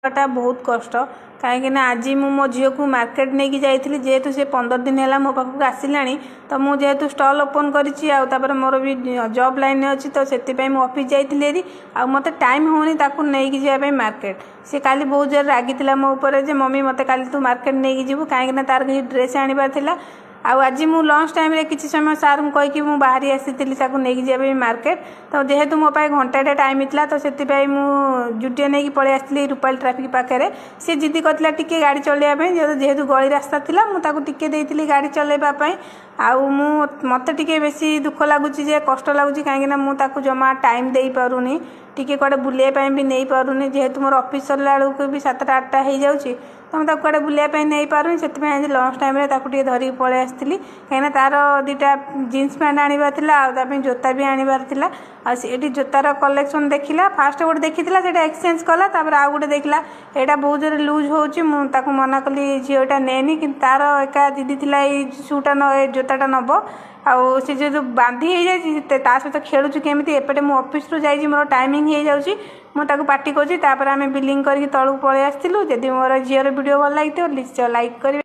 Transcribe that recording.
टा बहुत कष्ट कहीं आज मो झील को मार्केट नहीं जाइली जेहेतु से 15 दिन है मो पाखक आसला तो मुझे स्टल ओपन कर मोर भी जॉब लाइन अच्छी तो से ऑफिस जाइली मत टाइम होनी नहीं जावाई मार्केट सी काली बहुत जोर रागी मो ऊपर जे मम्मी मत काली तू मार्केट नहीं जीवु कहीं तार कहीं ड्रेस आनबार आज मु लंच टाइम रे किसी समय सार को कहीकि मु बाहरी आसी नहीं जावाई मार्केट तो जेहेतु मो पाए घंटाटे टाइम था तो से जुटे नहीं पलि आसती रूपाली ट्राफिक पाखे सी जिद करता टी गाड़ी चलवाई जेहेतु गली रास्ता था मुझे देती गाड़ी चलवाई मत बेसी दुख लगुच कष्ट लगुच कहीं मुझे जमा टाइम दे पारुनी टी कड़े बुलाइपा भी नहीं पारुनी जेहेतु मोर ऑफिस सरला बेलू भी 7टा 8टा हो जाऊँगी तो मुझे कड़े बुलाइपा नहीं पारुनी से आज लंच टाइम धरिकी पलि आसती कहीं तार 2टा जीन्स पैंट आने जोता भी आनबार आठी जोतार कलेक्शन देखला फास्ट गोटे देखी से एक्सचेंज कला आउ गोटे देखला यहाँ बहुत जोर लुज हो मना कली झीटा नेनी कि तार एका दीदी थी शूटा जोताटा नब आउ सी जो बांधी हो जाए सहित खेलुची केमी एपटे मु ऑफिस रु मोर टाइमिंग हो जाऊँगी मुझे पार्टी करुँच आम बिलिंग करके तलू पलि आसलु जदि मोर झीर वीडियो भल लगी प्लीज लाइक करें।